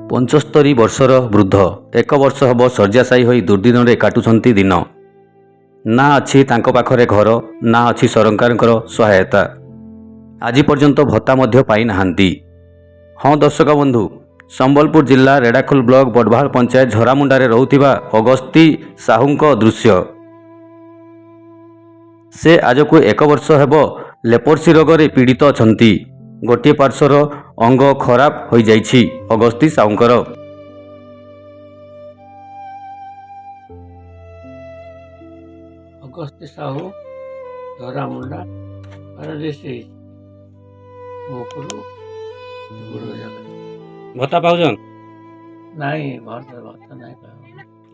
75 ବର୍ଷର ବୃଦ୍ଧ 1 ବର୍ଷ ହେବ ଶଯ୍ୟାଶାୟୀ ହୋଇ ଦୁର୍ଦ୍ଦିନରେ କାଟୁଛନ୍ତି ଦିନ। ନା ଅଛି ତାଙ୍କ ପାଖରେ ଘର, ନା ଅଛି ସରକାରଙ୍କର ସହାୟତା। ଆଜି ପର୍ଯ୍ୟନ୍ତ ଭତ୍ତା ମଧ୍ୟ ପାଇନାହାନ୍ତି। ହଁ ଦର୍ଶକ ବନ୍ଧୁ, ସମ୍ବଲପୁର ଜିଲ୍ଲା ରେଢ଼ାଖୋଲ ବ୍ଲକ ବଡ଼ଭାଲ ପଞ୍ଚାୟତ ଝରାମୁଣ୍ଡାରେ ରହୁଥିବା ଅଗସ୍ତି ସାହୁଙ୍କ ଦୃଶ୍ୟ। ସେ ଆଜକୁ 1 ବର୍ଷ ହେବ ଲେପ୍ରୋସି ରୋଗରେ ପୀଡ଼ିତ ଅଛନ୍ତି। ଗୋଟିଏ ପାର୍ଶ୍ୱର ଅଙ୍ଗ ଖରାପ ହୋଇଯାଇଛି ଅଗସ୍ତି ସାହୁଙ୍କର। ଅଗସ୍ତି ସାହୁ ଝରାମୁଣ୍ଡା ଡିଷ୍ଟ୍ରିକ୍ଟ ମୁକୁରୁ ଭତ୍ତା ପାଉଛନ୍? ନାଇଁ ଭତ୍ତା ନାଇଁ ପାଉ।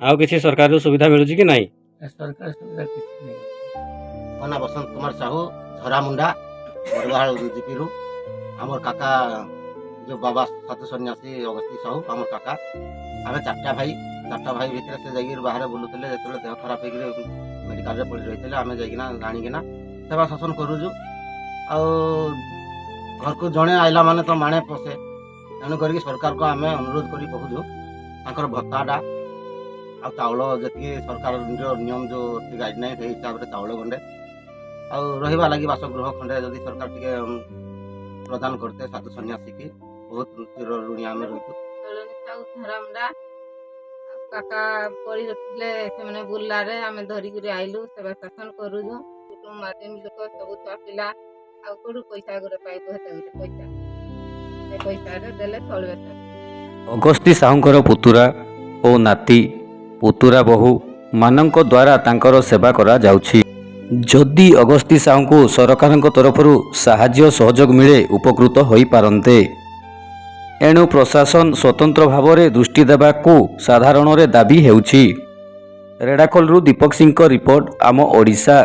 ଆଉ କିଛି ସରକାରରୁ ସୁବିଧା ମିଳୁଛି କି ନାହିଁ? ସରକାର ସୁବିଧା କିଛି ନାହିଁ। ମୋ ନାଁ ବସନ୍ତ କୁମାର ସାହୁ, ଝରାମୁଣ୍ଡା ବଡ଼ଭାଲ ଜିପିରୁ। ଆମର କାକା ଯେଉଁ ବାବା ସାଧୁ ସନ୍ନ୍ୟାସୀ ଅଗସ୍ତି ସାହୁ ଆମର କାକା। ଆମେ ଚାରିଟା ଭାଇ ଭିତରେ ସେ ଯାଇକି ବାହାରେ ବୁଲୁଥିଲେ। ଯେତେବେଳେ ଦେହ ଖରାପ ହେଇକିରି ମେଡ଼ିକାଲରେ ପଡ଼ି ରହିଥିଲେ, ଆମେ ଯାଇକିନା ଆଣିକିନା ସେବା ଶାସନ କରୁଛୁ। ଆଉ ଘରକୁ ଜଣେ ଆଇଲା ମାନେ ତ ମାଣେ ପଶେ, ତେଣୁ କରିକି ସରକାରକୁ ଆମେ ଅନୁରୋଧ କରି କହୁଛୁ ତାଙ୍କର ଭତ୍ତାଟା ଆଉ ଚାଉଳ ଯେତିକି ସରକାରର ନିୟମ ଯେଉଁ ଅଛି ଗାଇଡ଼ଲାଇନ୍, ସେଇ ହିସାବରେ ଚାଉଳ ଗଣ୍ଡେ ଆଉ ରହିବା ଲାଗି ବାସଗୃହ ଖଣ୍ଡେ ଯଦି ସରକାର ଟିକେ ପ୍ରଦାନ କରିତେ ସାଧୁ ସନ୍ନ୍ୟାସୀକି ବହୁତ ଚିର ଋଣୀ ଆମେ ରହିଛୁ। ଝରାମୁଣ୍ଡା କାକା ପଡ଼ି ରଖିଥିଲେ, ସେମାନେ ବୁର୍ଲାରେ ଆମେ ଧରିକିରି ଆଇଲୁ, ସେବା ଶାସନ କରୁଛୁ। କୁଟୁମ୍ବ ମାଧ୍ୟମ ଲୋକ ସବୁ ଛୁଆ ପିଲା ଆଉ କୋଉଠୁ ପଇସା ଗୋଟେ ପାଇବୁ, ହେତେ ଗୋଟେ ପଇସା ସେ ପଇସାରେ ଦେଲେ ଚଳିବେ। ଅଗସ୍ତି ସାହୁଙ୍କର ପୁତୁରା ଓ ନାତି, ପୁତୁରା ବୋହୂ ମାନଙ୍କ ଦ୍ୱାରା ତାଙ୍କର ସେବା କରାଯାଉଛି। ଯଦି ଅଗସ୍ତି ସାହୁଙ୍କୁ ସରକାରଙ୍କ ତରଫରୁ ସାହାଯ୍ୟ ସହଯୋଗ ମିଳେ ଉପକୃତ ହୋଇପାରନ୍ତେ। ଏଣୁ ପ୍ରଶାସନ ସ୍ୱତନ୍ତ୍ର ଭାବରେ ଦୃଷ୍ଟି ଦେବାକୁ ସାଧାରଣରେ ଦାବି ହେଉଛି। ରେଢ଼ାଖୋଲରୁ ଦୀପକ ସିଂଙ୍କ ରିପୋର୍ଟ, ଆମ ଓଡ଼ିଶା।